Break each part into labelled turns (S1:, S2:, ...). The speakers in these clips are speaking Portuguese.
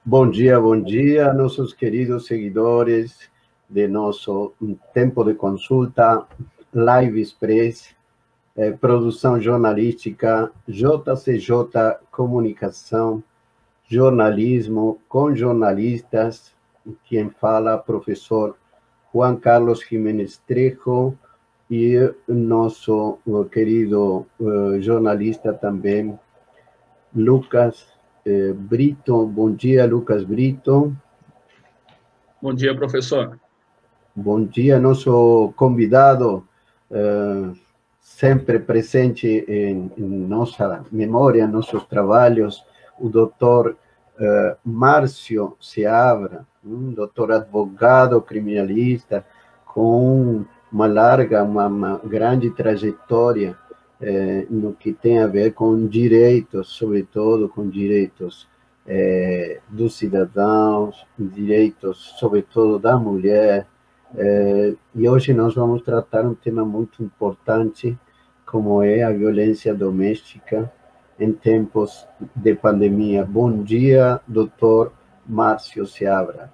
S1: bom dia, nossos queridos seguidores de nosso Tempo de Consulta, Live Express, produção jornalística, JCJ Comunicação, jornalismo com jornalistas, quem fala, professor Juan Carlos Jiménez Trejo, e nosso querido jornalista também, Lucas Brito. Bom dia, Lucas Brito.
S2: Bom dia, professor.
S1: Bom dia, nosso convidado, sempre presente em nossa memória, nossos trabalhos, o doutor Márcio Seabra, doutor advogado criminalista, com uma larga, uma grande trajetória no que tem a ver com direitos, sobretudo com direitos dos cidadãos, direitos, sobretudo da mulher. E hoje nós vamos tratar um tema muito importante, como é a violência doméstica em tempos de pandemia. Bom dia, doutor Márcio Seabra.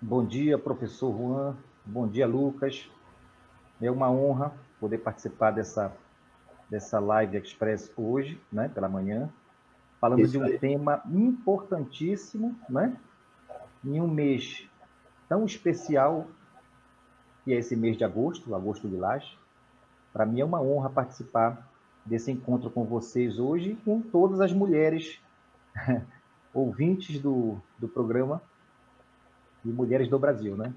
S3: Bom dia, professor Juan. Bom dia, Lucas. É uma honra poder participar dessa Live Express hoje, né, pela manhã, falando de um tema importantíssimo, né, em um mês tão especial, que é esse mês de agosto, agosto lilás. Para mim é uma honra participar desse encontro com vocês hoje, com todas as mulheres ouvintes do programa e mulheres do Brasil, né?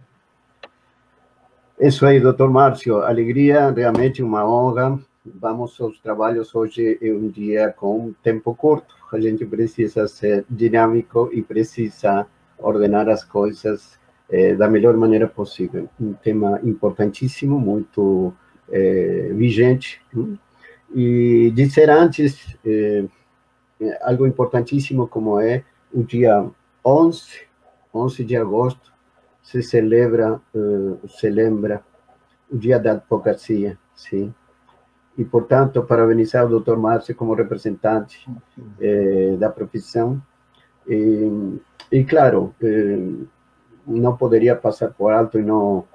S1: Isso aí, doutor Márcio. Alegria, realmente uma honra. Vamos aos trabalhos. Hoje é um dia com tempo curto. A gente precisa ser dinâmico e precisa ordenar as coisas da melhor maneira possível. Um tema importantíssimo, muito vigente. E dizer antes, algo importantíssimo como é o dia 11 de agosto, se lembra o Dia da Advocacia, sim. E, portanto, parabenizar o doutor Márcio como representante da profissão. E claro, não poderia passar por alto e não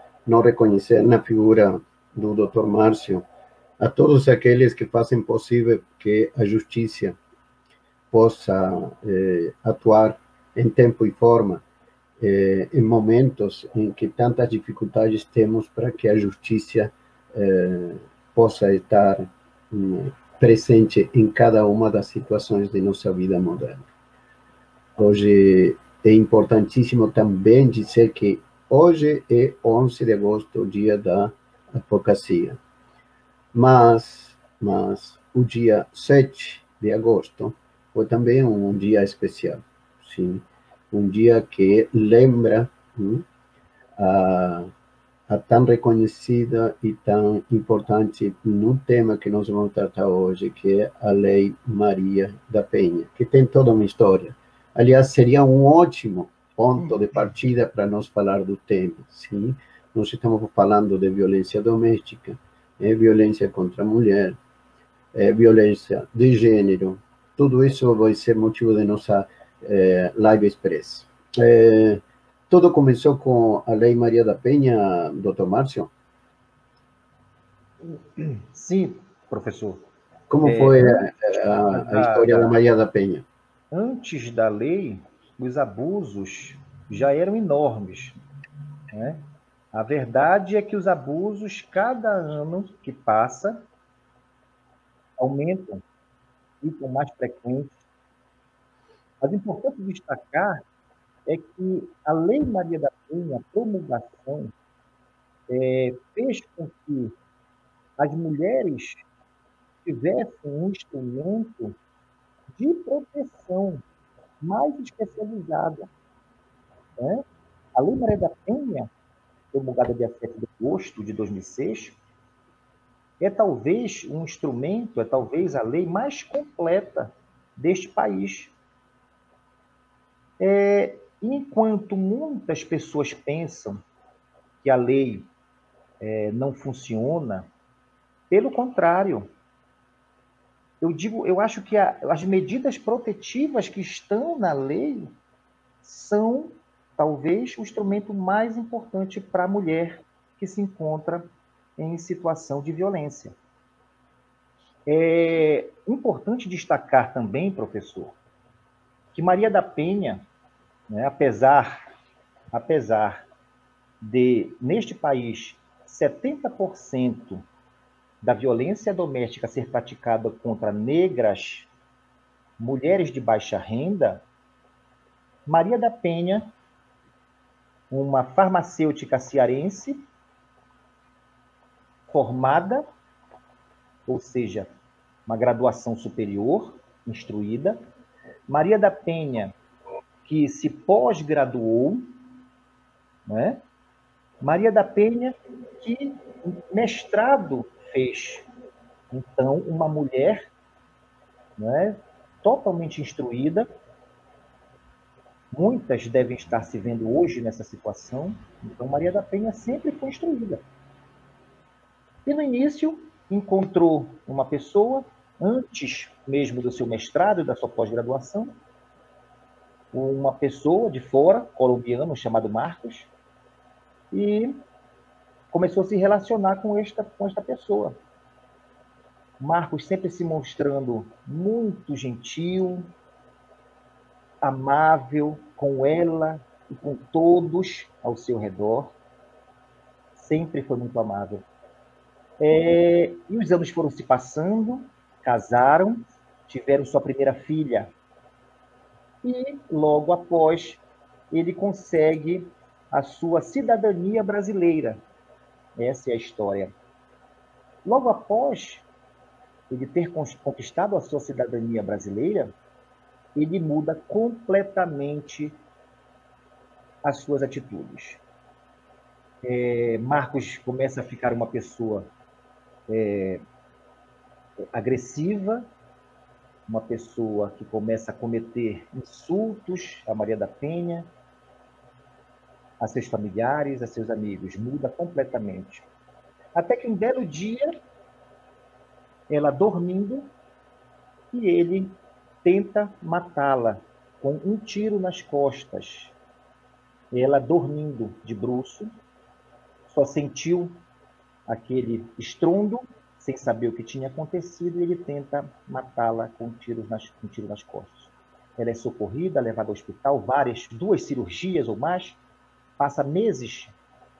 S1: reconhecer na figura do doutor Márcio a todos aqueles que fazem possível que a justiça possa atuar em tempo e forma, em momentos em que tantas dificuldades temos para que a justiça possa estar presente em cada uma das situações de nossa vida moderna. Hoje é importantíssimo também dizer que hoje é 11 de agosto, o dia da advocacia. Mas o dia 7 de agosto foi também um dia especial, sim. Um dia que lembra a tão reconhecida e tão importante no tema que nós vamos tratar hoje, que é a Lei Maria da Penha, que tem toda uma história. Aliás, seria um ótimo ponto de partida para nós falar do tema, sim? Nós estamos falando de violência doméstica, violência contra a mulher, violência de gênero. Tudo isso vai ser motivo de nossa Live Express. Tudo começou com a Lei Maria da Penha, doutor Márcio?
S3: Sim, professor.
S1: Como foi a história da Maria da Penha?
S3: Antes da lei, os abusos já eram enormes, né? A verdade é que os abusos, cada ano que passa, aumentam, ficam mais frequentes. Mas é importante destacar é que a Lei Maria da Penha, a promulgação, fez com que as mulheres tivessem um instrumento de proteção mais especializada, né? A Lei Maria da Penha, promulgada dia 7 de agosto de 2006, é talvez um instrumento, é talvez a lei mais completa deste país. Enquanto muitas pessoas pensam que a lei não funciona, pelo contrário, eu acho que as medidas protetivas que estão na lei são, talvez, o instrumento mais importante para a mulher que se encontra em situação de violência. É importante destacar também, professor, que Maria da Penha, né, apesar de, neste país, 70% da violência doméstica ser praticada contra negras, mulheres de baixa renda, Maria da Penha, uma farmacêutica cearense, formada, ou seja, uma graduação superior, instruída, Maria da Penha, que se pós-graduou, né? Maria da Penha, que mestrado fez. Então, uma mulher, né, totalmente instruída, muitas devem estar se vendo hoje nessa situação, então Maria da Penha sempre foi instruída. E no início, encontrou uma pessoa, antes mesmo do seu mestrado e da sua pós-graduação, uma pessoa de fora, colombiano, chamado Marcos, e começou a se relacionar com esta pessoa. Marcos sempre se mostrando muito gentil, amável com ela e com todos ao seu redor. Sempre foi muito amável. E os anos foram se passando, casaram, tiveram sua primeira filha. E, logo após, ele consegue a sua cidadania brasileira. Essa é a história. Logo após ele ter conquistado a sua cidadania brasileira, ele muda completamente as suas atitudes. Marcos começa a ficar uma pessoa agressiva, uma pessoa que começa a cometer insultos a Maria da Penha, a seus familiares, a seus amigos. Muda completamente. Até que um belo dia, ela dormindo, e ele tenta matá-la com um tiro nas costas. Ela dormindo de bruço, só sentiu aquele estrondo, sem saber o que tinha acontecido, e ele tenta matá-la com um tiro nas costas. Ela é socorrida, levada ao hospital, duas cirurgias ou mais, passa meses,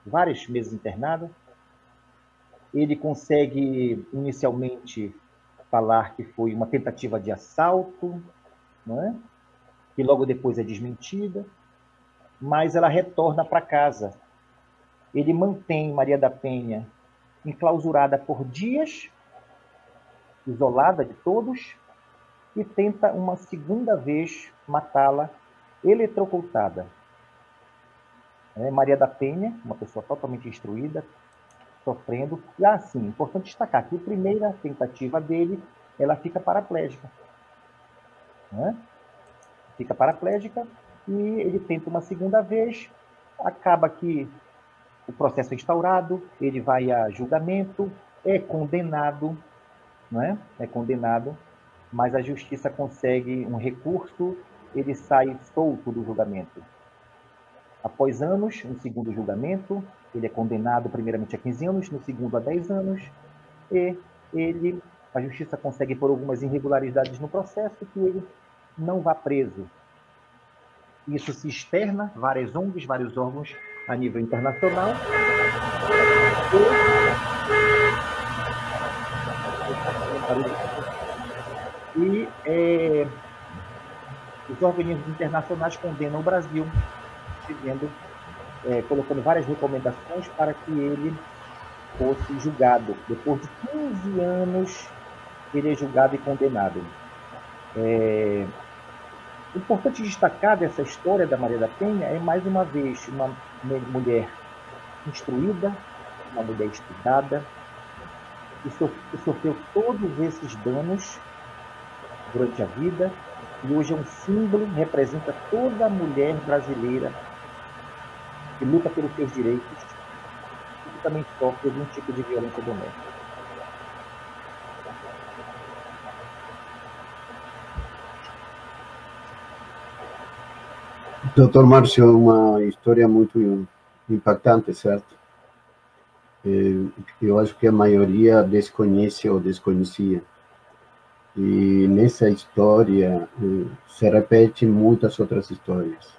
S3: vários meses internada. Ele consegue, inicialmente, falar que foi uma tentativa de assalto, né? Que logo depois é desmentida, mas ela retorna para casa. Ele mantém Maria da Penha enclausurada por dias, isolada de todos, e tenta uma segunda vez matá-la, eletrocutada. Maria da Penha, uma pessoa totalmente instruída, sofrendo. E, sim, importante destacar que a primeira tentativa dele, ela fica paraplégica. Né? Fica paraplégica e ele tenta uma segunda vez, acaba que o processo é instaurado, ele vai a julgamento, é condenado, né? É condenado, mas a justiça consegue um recurso, ele sai solto do julgamento. Após anos, um segundo julgamento, ele é condenado primeiramente a 15 anos, no segundo a 10 anos, e a justiça consegue, por algumas irregularidades no processo, que ele não vá preso. Isso se externa, várias ONGs, vários órgãos a nível internacional. E os organismos internacionais condenam o Brasil, colocando várias recomendações para que ele fosse julgado. Depois de 15 anos, ele é julgado e condenado. Importante destacar dessa história da Maria da Penha é, mais uma vez, uma mulher instruída, uma mulher estudada, que sofreu todos esses danos durante a vida, e hoje é um símbolo, representa toda a mulher brasileira que luta pelos seus direitos e que também sofre algum tipo de violência doméstica.
S1: Doutor Márcio, uma história muito impactante, certo? Eu acho que a maioria desconhece ou desconhecia. E nessa história se repete muitas outras histórias.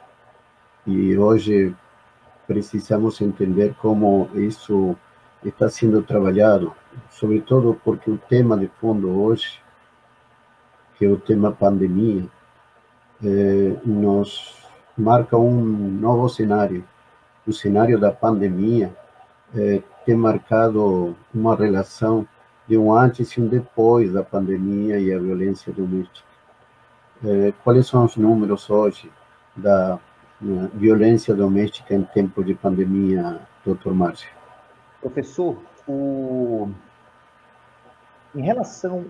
S1: E hoje precisamos entender como isso está sendo trabalhado, sobretudo porque o tema de fundo hoje, que é o tema pandemia, nos marca um novo cenário. O cenário da pandemia tem marcado uma relação de um antes e um depois da pandemia e a violência doméstica. Quais são os números hoje da violência doméstica em tempo de pandemia, doutor Márcio?
S3: Professor, em relação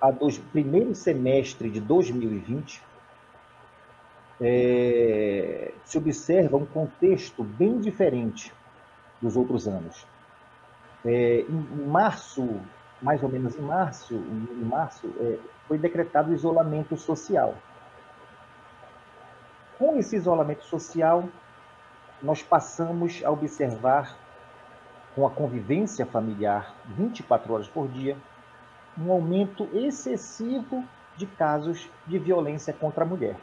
S3: ao primeiro semestre de 2020, se observa um contexto bem diferente dos outros anos. Em março, mais ou menos em março, foi decretado o isolamento social. Com esse isolamento social, nós passamos a observar, com a convivência familiar 24 horas por dia, um aumento excessivo de casos de violência contra a mulher.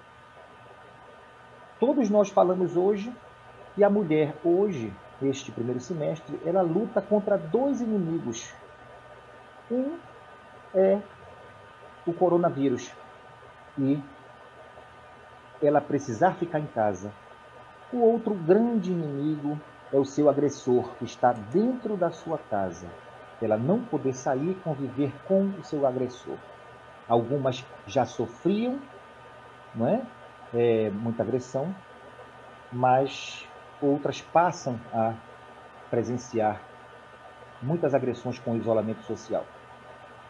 S3: Todos nós falamos hoje, e a mulher hoje, neste primeiro semestre, ela luta contra 2 inimigos. Um é o coronavírus, e ela precisar ficar em casa. O outro grande inimigo é o seu agressor, que está dentro da sua casa. Ela não poder sair e conviver com o seu agressor. Algumas já sofriam, não é? Muita agressão, mas outras passam a presenciar muitas agressões com o isolamento social.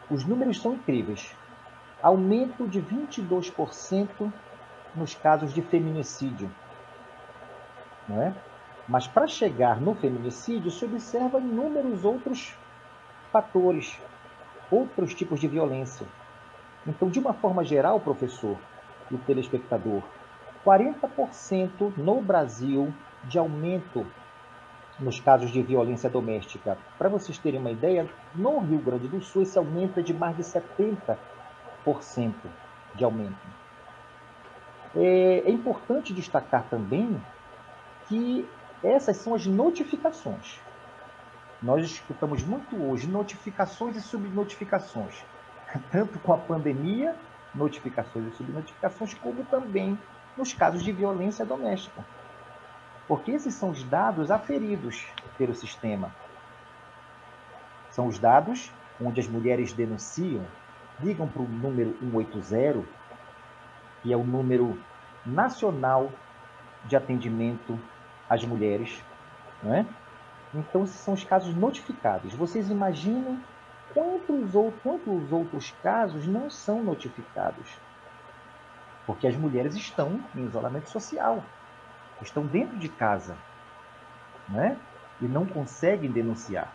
S3: Os números são incríveis. Aumento de 22% nos casos de feminicídio, não é? Mas para chegar no feminicídio, se observa inúmeros outros fatores, outros tipos de violência. Então, de uma forma geral, professor e telespectador, 40% no Brasil de aumento nos casos de violência doméstica. Para vocês terem uma ideia, no Rio Grande do Sul, esse aumento é de mais de 70% de aumento. É importante destacar também que essas são as notificações. Nós escutamos muito hoje notificações e subnotificações, tanto com a pandemia, notificações e subnotificações, como também nos casos de violência doméstica. Porque esses são os dados aferidos pelo sistema. São os dados onde as mulheres denunciam, ligam para o número 180, que é o número nacional de atendimento às mulheres, não é? Então, esses são os casos notificados. Vocês imaginem quantos outros casos não são notificados. Porque as mulheres estão em isolamento social, estão dentro de casa, né? E não conseguem denunciar,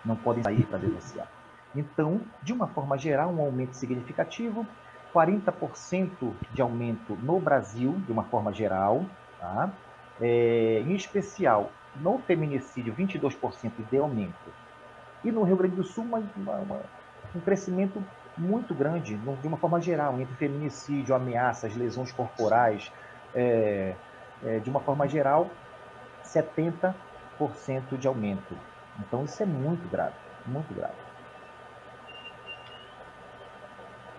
S3: não podem sair para denunciar. Então, de uma forma geral, um aumento significativo, 40% de aumento no Brasil, de uma forma geral, tá? Em especial, no feminicídio, 22% de aumento. E no Rio Grande do Sul, um crescimento muito grande, de uma forma geral, entre feminicídio, ameaças, lesões corporais, de uma forma geral, 70% de aumento. Então, isso é muito grave, muito grave.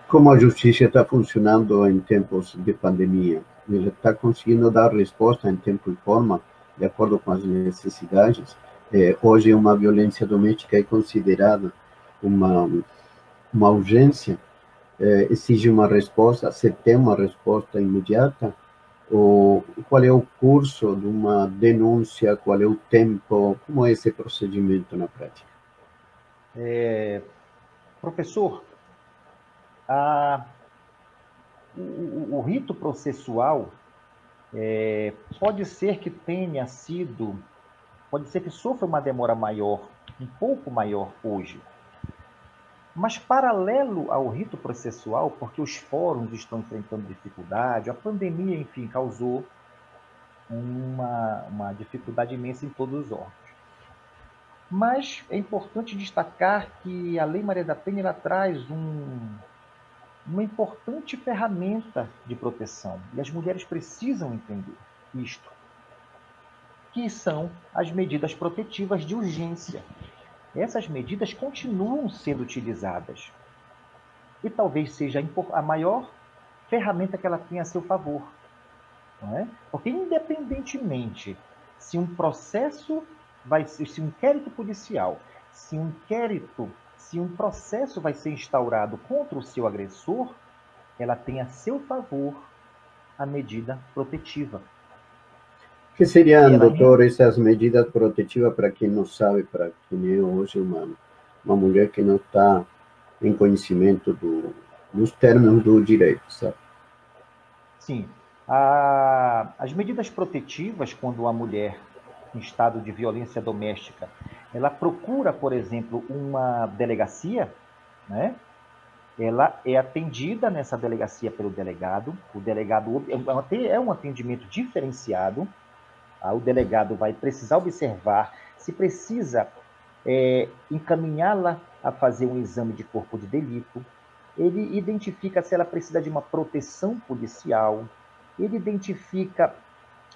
S1: Como a justiça está funcionando em tempos de pandemia? Ele está conseguindo dar resposta em tempo e forma, de acordo com as necessidades? Hoje, uma violência doméstica é considerada uma urgência? Exige uma resposta? Você tem uma resposta imediata? Ou qual é o curso de uma denúncia? Qual é o tempo? Como é esse procedimento na prática?
S3: Professor, o rito processual pode ser que pode ser que sofra uma demora maior, um pouco maior hoje. Mas paralelo ao rito processual, porque os fóruns estão enfrentando dificuldade, a pandemia, enfim, causou uma dificuldade imensa em todos os órgãos. Mas é importante destacar que a Lei Maria da Penha ela traz uma importante ferramenta de proteção, e as mulheres precisam entender isto, que são as medidas protetivas de urgência. Essas medidas continuam sendo utilizadas, e talvez seja a maior ferramenta que ela tem a seu favor. Não é? Porque, independentemente se um processo se um inquérito policial, se um processo vai ser instaurado contra o seu agressor, ela tem a seu favor a medida protetiva.
S1: O que seriam, doutor, essas medidas protetivas para quem não sabe, para quem é hoje uma mulher que não está em conhecimento dos termos do direito, sabe?
S3: Sim. As medidas protetivas, quando a mulher em estado de violência doméstica, ela procura, por exemplo, uma delegacia, né? Ela é atendida nessa delegacia pelo delegado. O delegado é um atendimento diferenciado. O delegado vai precisar observar se precisa encaminhá-la a fazer um exame de corpo de delito. Ele identifica se ela precisa de uma proteção policial. Ele identifica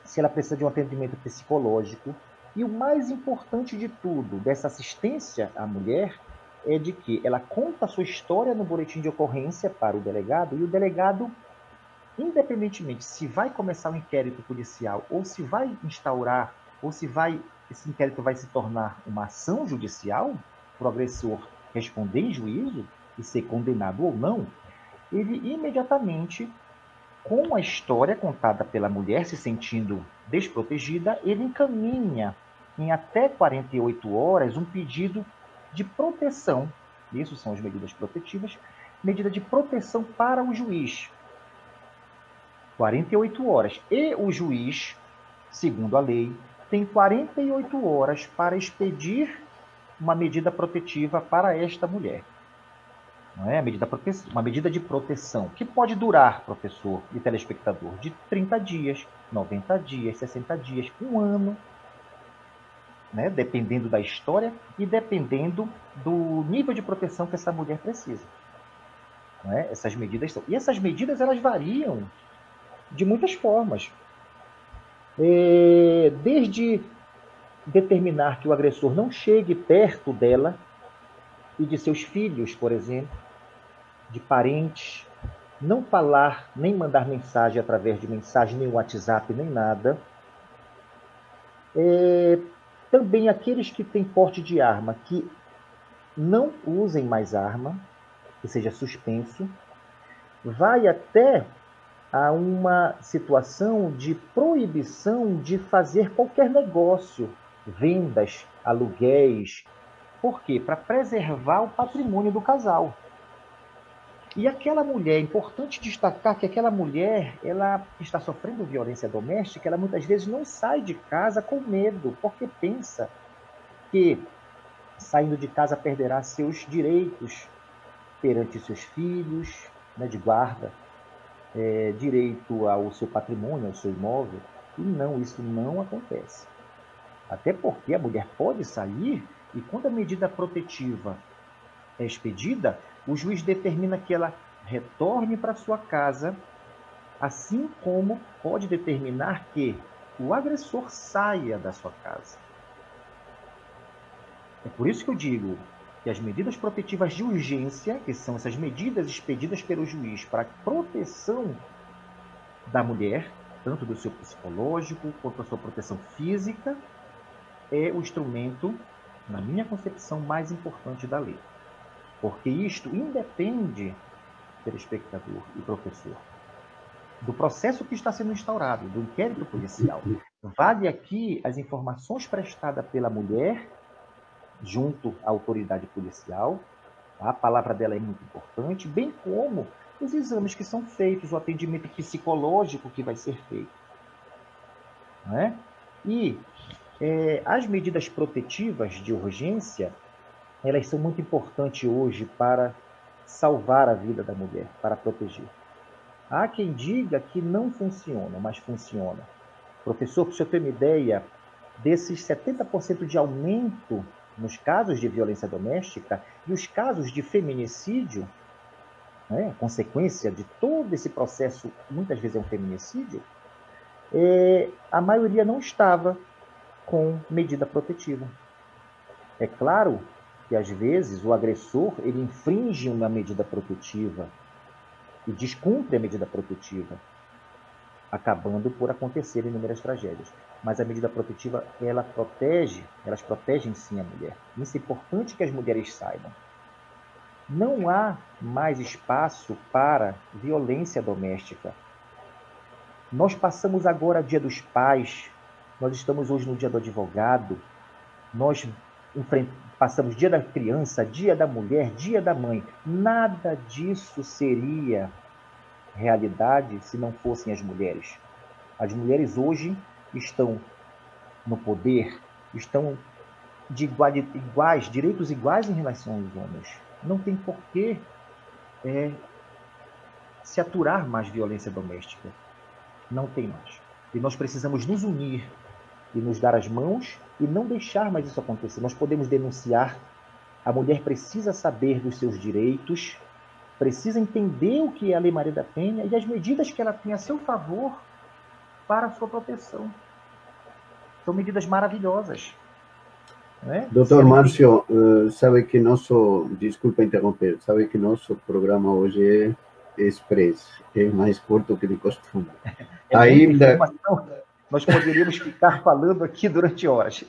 S3: se ela precisa de um atendimento psicológico. E o mais importante de tudo, dessa assistência à mulher, é de que ela conta a sua história no boletim de ocorrência para o delegado, e o delegado, independentemente se vai começar um inquérito policial, ou se vai instaurar, ou se esse inquérito vai se tornar uma ação judicial, para o agressor responder em juízo e ser condenado ou não, ele imediatamente, com a história contada pela mulher se sentindo desprotegida, ele encaminha em até 48 horas um pedido de proteção. Isso são as medidas protetivas, medida de proteção para o juiz. 48 horas. E o juiz, segundo a lei, tem 48 horas para expedir uma medida protetiva para esta mulher. Não é? Uma medida de proteção, que pode durar, professor e telespectador, de 30 dias, 90 dias, 60 dias, um ano, né? Dependendo da história e dependendo do nível de proteção que essa mulher precisa. Não é? Essas medidas elas variam de muitas formas. Desde determinar que o agressor não chegue perto dela e de seus filhos, por exemplo, de parentes, não falar, nem mandar mensagem através de mensagem, nem WhatsApp, nem nada. Também aqueles que têm porte de arma, que não usem mais arma, que seja suspenso. Vai até a uma situação de proibição de fazer qualquer negócio, vendas, aluguéis. Por quê? Para preservar o patrimônio do casal. E aquela mulher, é importante destacar que aquela mulher, ela está sofrendo violência doméstica, ela muitas vezes não sai de casa com medo, porque pensa que saindo de casa perderá seus direitos perante seus filhos, né, de guarda, direito ao seu patrimônio, ao seu imóvel. E não, isso não acontece. Até porque a mulher pode sair e quando a medida protetiva é expedida, o juiz determina que ela retorne para sua casa, assim como pode determinar que o agressor saia da sua casa. É por isso que eu digo que as medidas protetivas de urgência, que são essas medidas expedidas pelo juiz para a proteção da mulher, tanto do seu psicológico quanto da sua proteção física, é o instrumento, na minha concepção, mais importante da lei. Porque isto independe, telespectador e professor, do processo que está sendo instaurado, do inquérito policial. Vale aqui as informações prestadas pela mulher junto à autoridade policial. A palavra dela é muito importante, bem como os exames que são feitos, o atendimento psicológico que vai ser feito. Não é? E as medidas protetivas de urgência, elas são muito importantes hoje para salvar a vida da mulher, para proteger. Há quem diga que não funciona, mas funciona. Professor, para o senhor ter uma ideia, desses 70% de aumento nos casos de violência doméstica e os casos de feminicídio, né, a consequência de todo esse processo, muitas vezes é um feminicídio, a maioria não estava com medida protetiva. É claro que, às vezes, o agressor ele infringe uma medida protetiva e descumpre a medida protetiva, acabando por acontecer inúmeras tragédias. Mas a medida protetiva, elas protegem sim a mulher. Isso é importante que as mulheres saibam. Não há mais espaço para violência doméstica. Nós passamos agora Dia dos Pais, nós estamos hoje no Dia do Advogado, nós passamos Dia da Criança, Dia da Mulher, Dia da Mãe. Nada disso seria realidade se não fossem as mulheres. As mulheres hoje estão no poder, estão de direitos iguais em relação aos homens. Não tem por que se aturar mais violência doméstica. Não tem mais. E nós precisamos nos unir e nos dar as mãos e não deixar mais isso acontecer. Nós podemos denunciar, a mulher precisa saber dos seus direitos, precisa entender o que é a Lei Maria da Penha e as medidas que ela tem a seu favor para a sua proteção. São medidas maravilhosas. Né?
S1: Doutor Márcio, sabe que desculpa interromper, sabe que nosso programa hoje é expresso, é mais curto que de costume.
S3: Ainda nós poderíamos ficar falando aqui durante horas.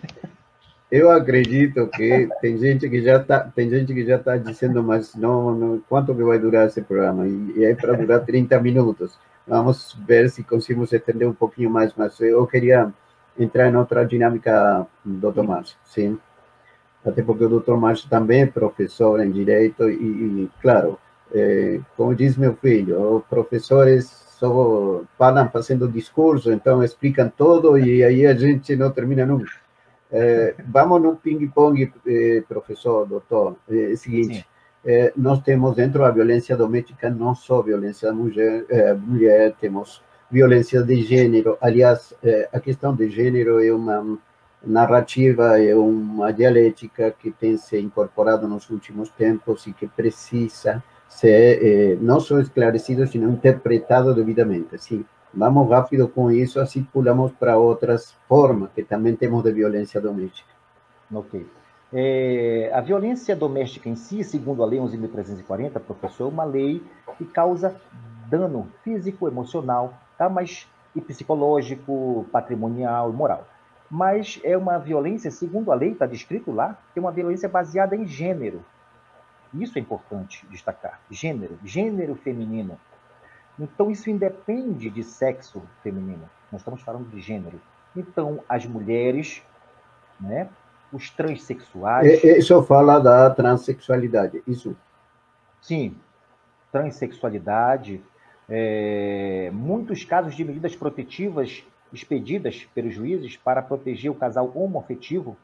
S1: Eu acredito que tem gente que já está dizendo, mas não, quanto que vai durar esse programa? E é para durar 30 minutos. Vamos ver se conseguimos estender um pouquinho mais, mas eu queria entrar em outra dinâmica, doutor Márcio, sim. Até porque o doutor Márcio também é professor em Direito e claro, como diz meu filho, os professores só falam fazendo discurso, então explicam tudo e aí a gente não termina nunca. Vamos no ping-pong, professor, doutor. É o seguinte, nós temos dentro da violência doméstica não só violência da mulher, temos violência de gênero. Aliás, a questão de gênero é uma narrativa, é uma dialética que tem se incorporado nos últimos tempos e que precisa ser não só esclarecido, sino interpretado devidamente. Sim. Vamos rápido com isso, assim pulamos para outras formas que também temos de violência doméstica.
S3: Ok. A violência doméstica em si, segundo a Lei 11.340, professor, é uma lei que causa dano físico, emocional, tá? Mas, e psicológico, patrimonial e moral. Mas é uma violência, segundo a lei, está descrito lá, que é uma violência baseada em gênero. Isso é importante destacar. Gênero feminino. Então, isso independe de sexo feminino. Nós estamos falando de gênero. Então, as mulheres, né, os transexuais...
S1: Isso fala da transexualidade, isso?
S3: Sim, transexualidade. Muitos casos de medidas protetivas expedidas pelos juízes para proteger o casal homoafetivo.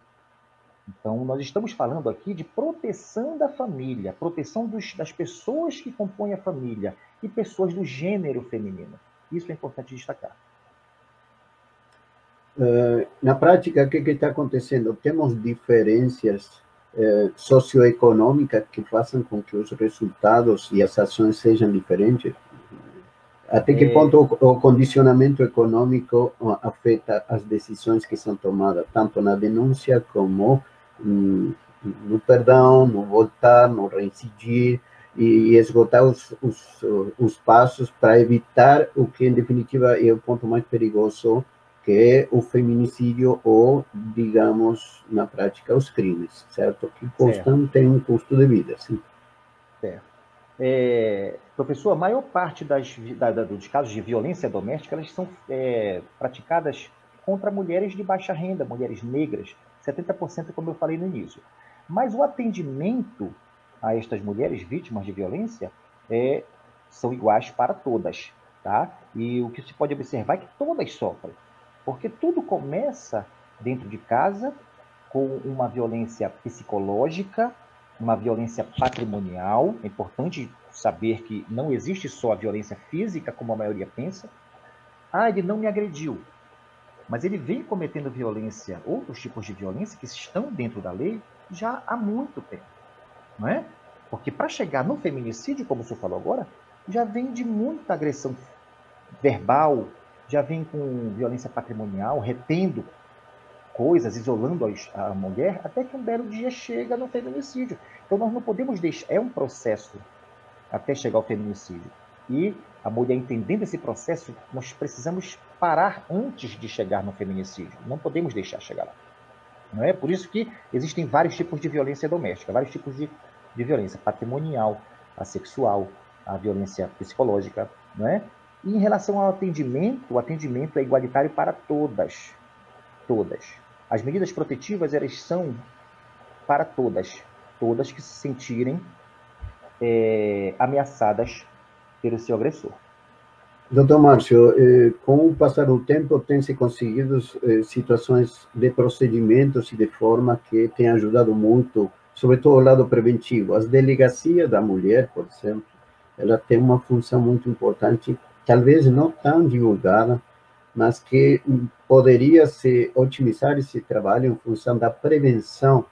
S3: Então, nós estamos falando aqui de proteção da família, proteção das pessoas que compõem a família e pessoas do gênero feminino. Isso é importante destacar.
S1: Na prática, o que está acontecendo? Temos diferenças socioeconômicas que façam com que os resultados e as ações sejam diferentes? Até que ponto o condicionamento econômico afeta as decisões que são tomadas, tanto na denúncia como no perdão, no voltar, no reincidir e esgotar os passos para evitar o que, em definitiva, é o ponto mais perigoso, que é o ou, digamos, na prática, os crimes, certo? Que custam, tem um custo de vida, sim.
S3: Certo. Professor, a maior parte dos casos de violência doméstica, elas são praticadas contra mulheres de baixa renda, mulheres negras, 70%, como eu falei no início. Mas o atendimento a estas mulheres vítimas de violência são iguais para todas, tá? E o que se pode observar é que todas sofrem, porque tudo começa dentro de casa com uma violência psicológica, uma violência patrimonial. É importante saber que não existe só a violência física, como a maioria pensa. Ele não me agrediu. mas ele vem cometendo violência, outros tipos de violência que estão dentro da lei já há muito tempo, não é? Porque para chegar no feminicídio, como o senhor falou agora, já vem de muita agressão verbal, já vem com violência patrimonial, retendo coisas, isolando a mulher, até que um belo dia chega no feminicídio. Então nós não podemos deixar, é um processo até chegar ao feminicídio. E a mulher entendendo esse processo, nós precisamos parar antes de chegar no feminicídio. Não podemos deixar chegar lá. Não é? Por isso que existem vários tipos de violência doméstica, vários tipos de violência patrimonial, a sexual, a violência psicológica, não é? E em relação ao atendimento, o atendimento é igualitário para todas. Todas. As medidas protetivas, elas são para todas. Todas que se sentirem ameaçadas pelo seu agressor.
S1: Doutor Márcio, com o passar do tempo, tem-se conseguido situações de procedimentos e de forma que tem ajudado muito, sobretudo o lado preventivo. As delegacias da mulher, por exemplo, ela tem uma função muito importante, talvez não tão divulgada, mas que poderia se otimizar esse trabalho em função da prevenção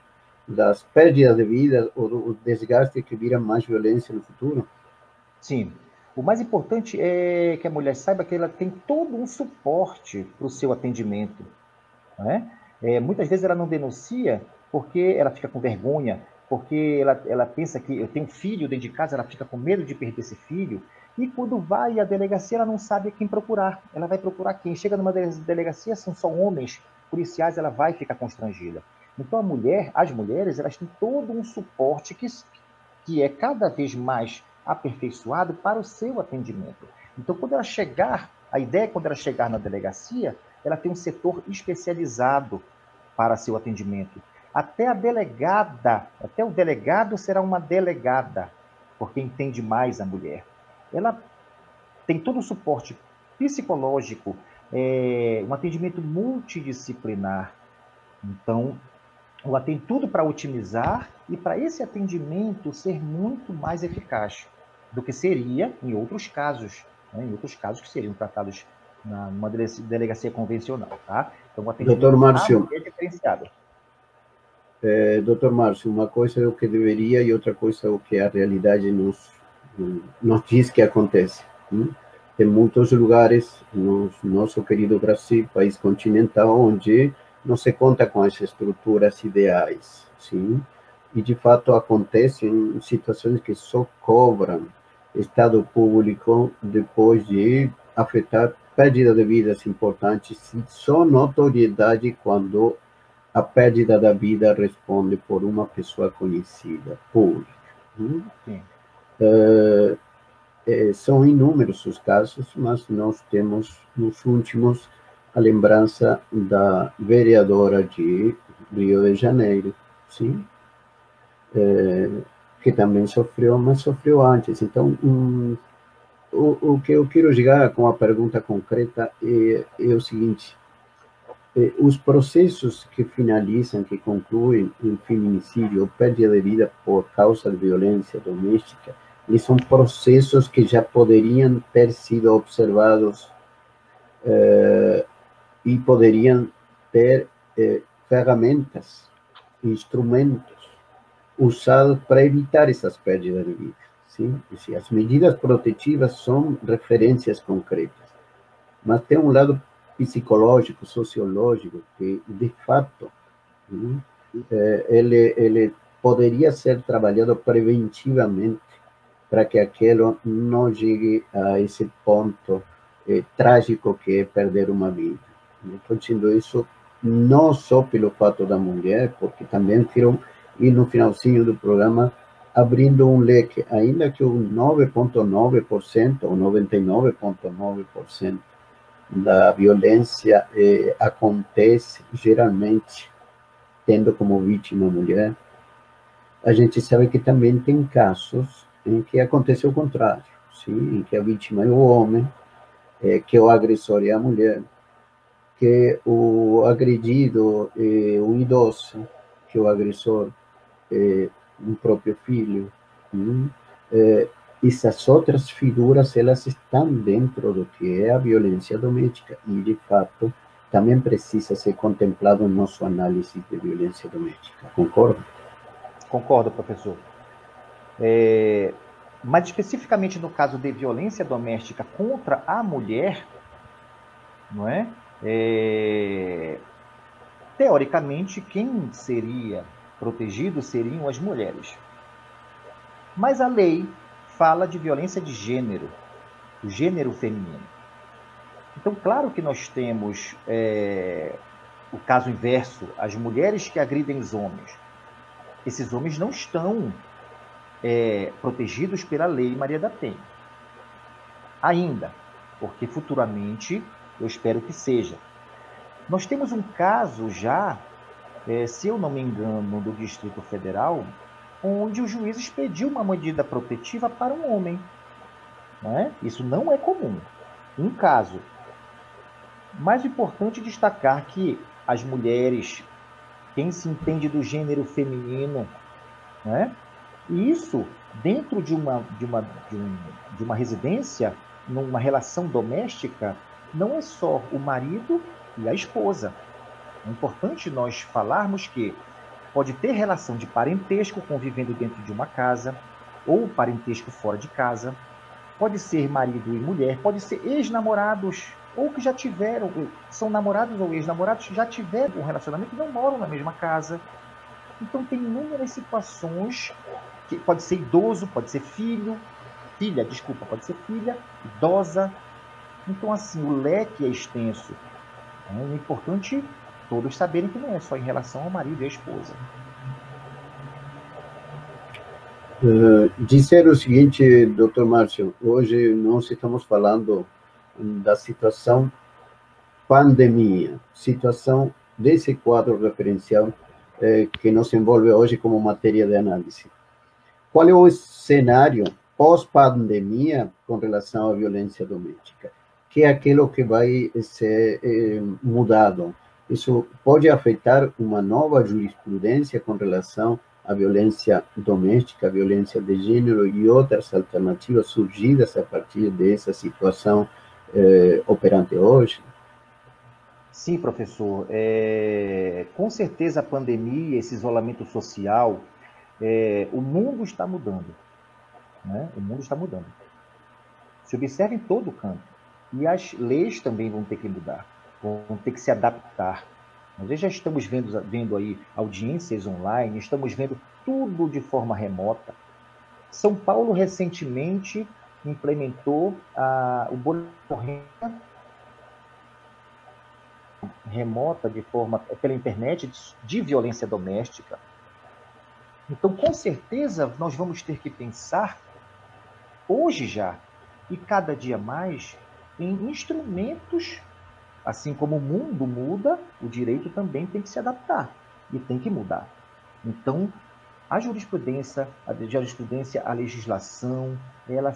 S1: das perdas de vida ou do desgaste que vira mais violência no futuro?
S3: Sim. O mais importante é que a mulher saiba que ela tem todo um suporte para o seu atendimento. Né? Muitas vezes ela não denuncia porque ela fica com vergonha, porque ela pensa que eu tenho um filho dentro de casa, ela fica com medo de perder esse filho, e quando vai à delegacia ela não sabe quem procurar. Ela vai procurar quem? Chega numa delegacia, são só homens policiais, ela vai ficar constrangida. Então as mulheres, elas têm todo um suporte que é cada vez mais aperfeiçoado para o seu atendimento. Então, quando ela chegar, a ideia é quando ela chegar na delegacia, ela tem um setor especializado para seu atendimento. Até o delegado será uma delegada, porque entende mais a mulher. Ela tem todo o suporte psicológico, um atendimento multidisciplinar. Então, ela tem tudo para otimizar e para esse atendimento ser muito mais eficaz do que seria em outros casos, né? Em outros casos que seriam tratados numa delegacia convencional, tá? Então, o atendimento
S1: Doutor Márcio,
S3: é diferenciado.
S1: Doutor Márcio, uma coisa é o que deveria e outra coisa é o que a realidade nos diz que acontece. Tem muitos lugares no nosso querido Brasil, país continental, onde não se conta com as estruturas ideais, sim? E, de fato, acontecem situações que só cobram Estado público depois de afetar perda de vidas importantes, só notoriedade quando a perda da vida responde por uma pessoa conhecida, pública. São inúmeros os casos, mas nós temos, nos últimos, a lembrança da vereadora de Rio de Janeiro, sim? Que também sofreu, mas sofreu antes. Então, o que eu quero chegar com a pergunta concreta é o seguinte: os processos que finalizam, que concluem um feminicídio ou perda de vida por causa de violência doméstica, eles são processos que já poderiam ter sido observados e poderiam ter ferramentas, instrumentos usados para evitar essas perdas de vida. Sim? As medidas protetivas são referências concretas, mas tem um lado psicológico, sociológico, que, de fato, ele poderia ser trabalhado preventivamente para que aquilo não chegue a esse ponto trágico que é perder uma vida. Estou dizendo isso não só pelo fato da mulher, porque também quero ir no finalzinho do programa abrindo um leque, ainda que o 9,9% ou 99,9% da violência acontece geralmente tendo como vítima a mulher, a gente sabe que também tem casos em que acontece o contrário, sim? Em que a vítima é o homem, que o agressor é a mulher, que o agredido é um idoso, que o agressor é um próprio filho. Essas outras figuras, elas estão dentro do que é a violência doméstica e, de fato, também precisa ser contemplado em nossa análise de violência doméstica. Concorda?
S3: Concordo, professor. Mas especificamente no caso de violência doméstica contra a mulher, não é? Teoricamente, quem seria protegido seriam as mulheres. Mas a lei fala de violência de gênero, o gênero feminino. Então, claro que nós temos o caso inverso, as mulheres que agridem os homens. Esses homens não estão protegidos pela Lei Maria da Penha. Ainda, porque futuramente eu espero que seja. Nós temos um caso já, se eu não me engano, do Distrito Federal, onde o juiz expediu uma medida protetiva para um homem. Não é? Isso não é comum. Um caso. Mais importante destacar que as mulheres, quem se entende do gênero feminino, né? E isso, dentro de uma residência, numa relação doméstica, não é só o marido e a esposa. É importante nós falarmos que pode ter relação de parentesco convivendo dentro de uma casa, ou parentesco fora de casa, pode ser marido e mulher, pode ser ex-namorados, ou que já tiveram, são namorados ou ex-namorados, já tiveram um relacionamento e não moram na mesma casa. Então, tem inúmeras situações, que pode ser idoso, pode ser pode ser filha, idosa. Então, assim, o leque é extenso. É importante todos saberem que não é só em relação ao marido e à esposa.
S1: Dizer o seguinte, doutor Márcio, hoje nós estamos falando da situação pandemia, situação desse quadro referencial que nos envolve hoje como matéria de análise. Qual é o cenário pós-pandemia com relação à violência doméstica? Que é aquilo que vai ser mudado. Isso pode afetar uma nova jurisprudência com relação à violência doméstica, a violência de gênero e outras alternativas surgidas a partir dessa situação operante hoje?
S3: Sim, professor. Com certeza a pandemia, esse isolamento social, o mundo está mudando. Né? O mundo está mudando. Se observa em todo canto. E as leis também vão ter que mudar, vão ter que se adaptar. Nós já estamos vendo aí audiências online, estamos vendo tudo de forma remota. São Paulo recentemente implementou o boletim remota de forma pela internet de violência doméstica. Então, com certeza, nós vamos ter que pensar hoje já e cada dia mais em instrumentos. Assim como o mundo muda, o direito também tem que se adaptar e tem que mudar. Então, a jurisprudência, a legislação, ela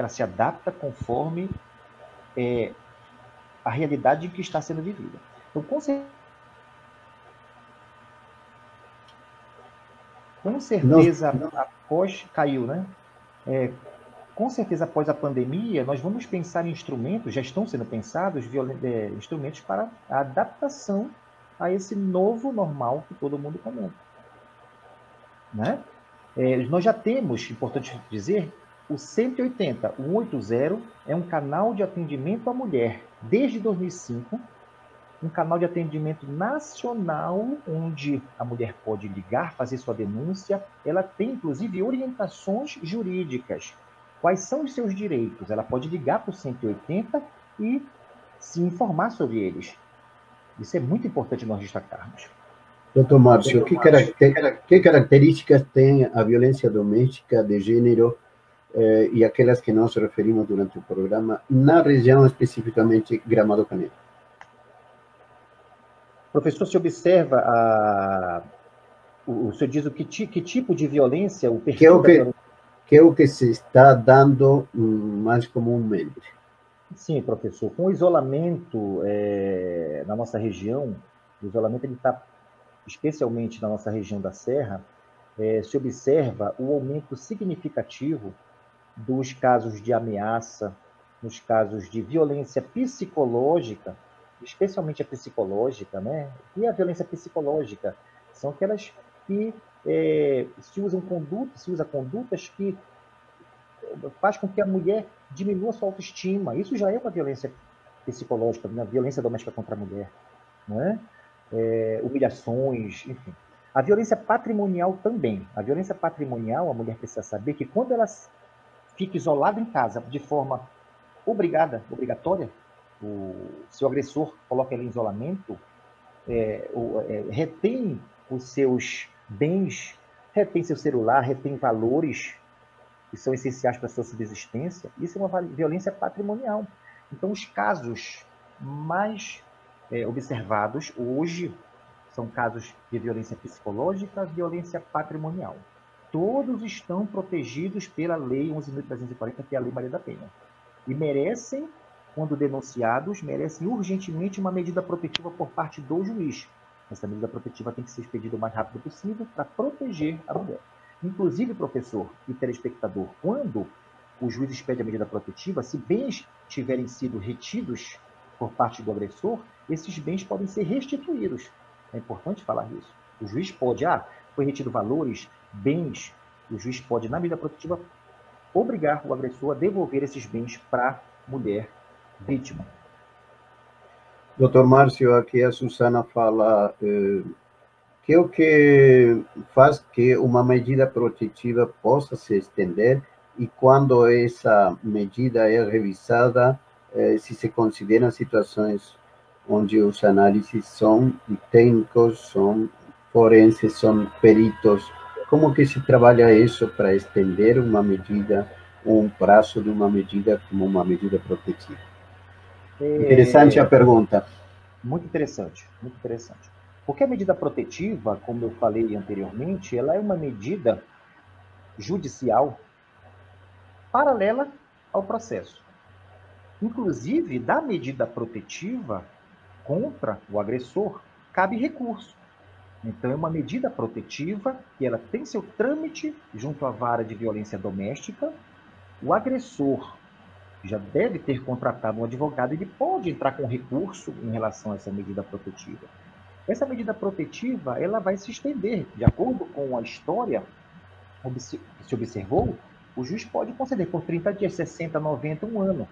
S3: se adapta conforme a realidade em que está sendo vivida. Então, com certeza, após caiu, né? Com certeza, após a pandemia, nós vamos pensar em instrumentos, já estão sendo pensados, instrumentos para a adaptação a esse novo normal que todo mundo comenta. Né? Nós já temos, importante dizer, o 180, o 180 é um canal de atendimento à mulher, desde 2005, um canal de atendimento nacional, onde a mulher pode ligar, fazer sua denúncia, ela tem, inclusive, orientações jurídicas. Quais são os seus direitos? Ela pode ligar para o 180 e se informar sobre eles. Isso é muito importante nós destacarmos.
S1: Doutor Márcio, que características tem a violência doméstica de gênero e aquelas que nós referimos durante o programa na região especificamente Gramado Canedo?
S3: Professor, se observa o senhor diz que tipo de violência, o perfil da violência?
S1: Que é o que se está dando mais comumente.
S3: Sim, professor. Com o isolamento na nossa região, o isolamento está, especialmente na nossa região da Serra, se observa o aumento significativo dos casos de ameaça, nos casos de violência psicológica especialmente a psicológica, né? E a violência psicológica são aquelas que se usa condutas que faz com que a mulher diminua sua autoestima. Isso já é uma violência psicológica, uma violência doméstica contra a mulher, não é? Humilhações, enfim. A violência patrimonial também. A violência patrimonial, a mulher precisa saber que quando ela fica isolada em casa de forma obrigatória, se o agressor coloca ela em isolamento, retém os seus bens, retém seu celular, retém valores que são essenciais para a sua subsistência, isso é uma violência patrimonial. Então, os casos mais observados hoje são casos de violência psicológica, violência patrimonial. Todos estão protegidos pela Lei 11.340, que é a Lei Maria da Penha. E merecem, quando denunciados, merecem urgentemente uma medida protetiva por parte do juiz. Essa medida protetiva tem que ser expedida o mais rápido possível para proteger a mulher. Inclusive, professor e telespectador, quando o juiz expede a medida protetiva, se bens tiverem sido retidos por parte do agressor, esses bens podem ser restituídos. É importante falar isso. O juiz pode, foi retido valores, bens, o juiz pode, na medida protetiva, obrigar o agressor a devolver esses bens para a mulher vítima.
S1: Doutor Márcio, aqui a Susana fala que o que faz que uma medida protetiva possa se estender e quando essa medida é revisada, se se consideram situações onde os análises são técnicos, são forenses, são peritos. Como que se trabalha isso para estender uma medida, um prazo de uma medida como uma medida protetiva? Interessante a pergunta.
S3: Muito interessante, muito interessante. Porque a medida protetiva, como eu falei anteriormente, ela é uma medida judicial paralela ao processo. Inclusive, da medida protetiva contra o agressor, cabe recurso. Então, é uma medida protetiva que ela tem seu trâmite junto à vara de violência doméstica. O agressor já deve ter contratado um advogado, ele pode entrar com recurso em relação a essa medida protetiva. Essa medida protetiva, ela vai se estender, de acordo com a história que se observou, o juiz pode conceder por 30 dias, 60, 90, um ano.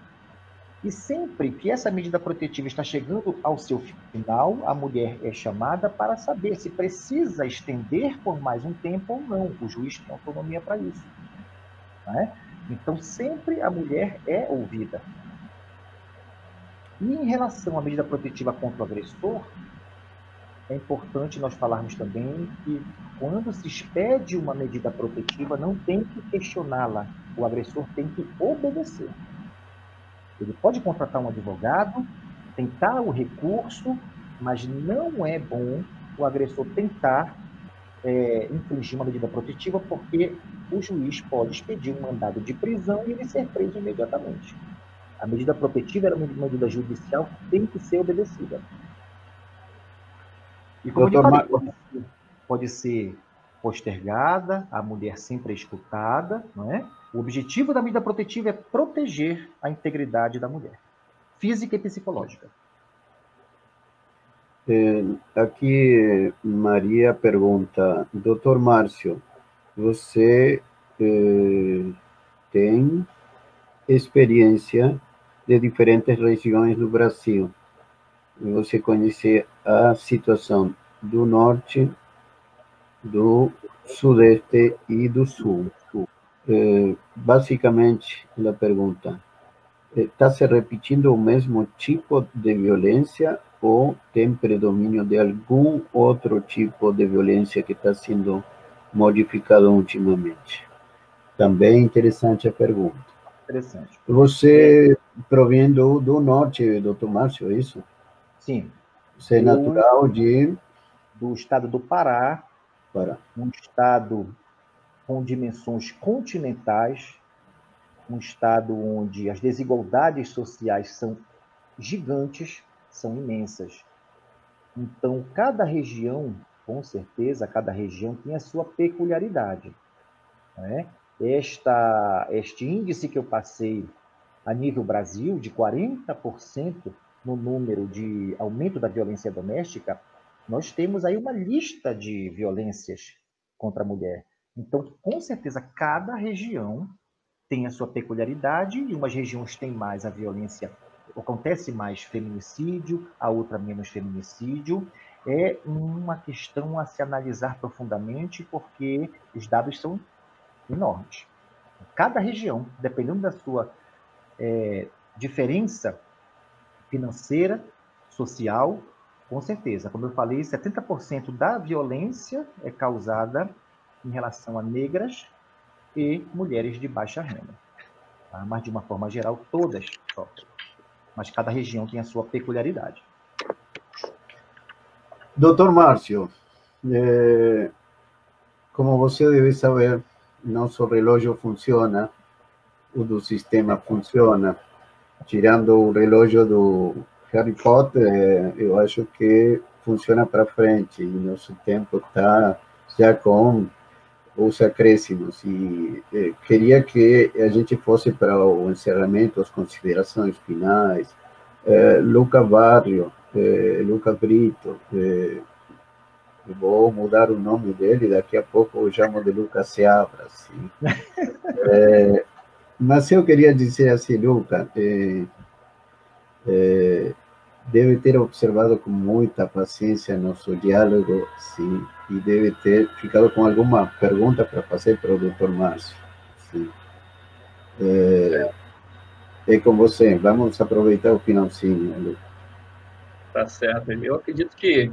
S3: E sempre que essa medida protetiva está chegando ao seu final, a mulher é chamada para saber se precisa estender por mais um tempo ou não. O juiz tem autonomia para isso. Não é? Então, sempre a mulher é ouvida. E em relação à medida protetiva contra o agressor, é importante nós falarmos também que quando se expede uma medida protetiva, não tem que questioná-la. O agressor tem que obedecer. Ele pode contratar um advogado, tentar o recurso, mas não é bom o agressor tentar infligir uma medida protetiva, porque o juiz pode expedir um mandado de prisão e ele ser preso imediatamente. A medida protetiva é uma medida judicial que tem que ser obedecida. E como eu falei, pode ser postergada, a mulher sempre é escutada, não é? O objetivo da medida protetiva é proteger a integridade da mulher, física e psicológica.
S1: Aqui, Maria pergunta, doutor Márcio, você tem experiência de diferentes regiões do Brasil. Você conhece a situação do norte, do sudeste e do sul. Basicamente, ela pergunta, está se repetindo o mesmo tipo de violência ou tem predomínio de algum outro tipo de violência que está sendo modificado ultimamente? Também interessante a pergunta.
S3: Interessante.
S1: Você provém do norte, doutor Márcio, é isso?
S3: Sim.
S1: Você é natural
S3: do estado do Pará, um estado com dimensões continentais, um estado onde as desigualdades sociais são gigantes, são imensas. Então, cada região, com certeza, cada região tem a sua peculiaridade. Né? Este índice que eu passei a nível Brasil, de 40%, no número de aumento da violência doméstica, nós temos aí uma lista de violências contra a mulher. Então, com certeza, cada região tem a sua peculiaridade, e umas regiões têm mais a violência, acontece mais feminicídio, a outra menos feminicídio. É uma questão a se analisar profundamente, porque os dados são enormes. Cada região, dependendo da sua diferença financeira, social, com certeza. Como eu falei, 70% da violência é causada em relação a negras e mulheres de baixa renda. Tá? Mas, de uma forma geral, todas sofrem. Mas cada região tem a sua peculiaridade.
S1: Doutor Márcio, como você deve saber, nosso relógio funciona, o do sistema funciona. Tirando o relógio do Harry Potter, eu acho que funciona para frente. E nosso tempo está já com os acréscimos. E queria que a gente fosse para o encerramento, as considerações finais. Lucas Barrio, Lucas Brito, vou mudar o nome dele, daqui a pouco eu chamo de Lucas Seabra. Assim. Mas eu queria dizer assim, Lucas, deve ter observado com muita paciência nosso diálogo, sim, e deve ter ficado com alguma pergunta para fazer para o Dr. Márcio. Sim. É com você, vamos aproveitar o finalzinho, Lucas.
S2: Tá certo. Eu acredito que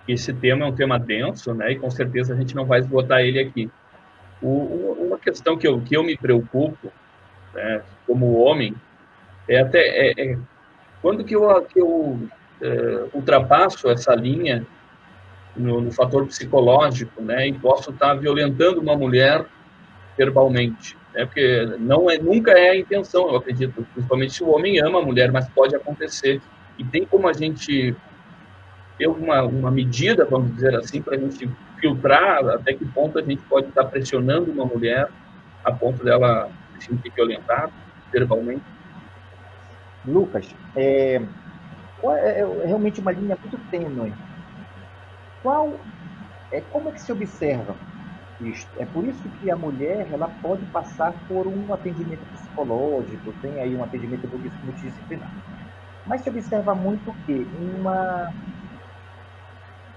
S2: esse tema é um tema denso, né? E com certeza a gente não vai esgotar ele aqui. Uma questão que eu me preocupo, né, como homem, quando que eu ultrapasso essa linha no fator psicológico, né? E posso estar violentando uma mulher verbalmente, né? Porque nunca é a intenção, eu acredito, principalmente se o homem ama a mulher, mas pode acontecer. E tem como a gente ter uma medida, vamos dizer assim, para a gente filtrar até que ponto a gente pode estar pressionando uma mulher a ponto dela se sentir violentada verbalmente.
S3: Lucas, realmente uma linha muito tênue. Como é que se observa isto? É por isso que a mulher ela pode passar por um atendimento psicológico, tem aí um atendimento multidisciplinar. Mas se observa muito que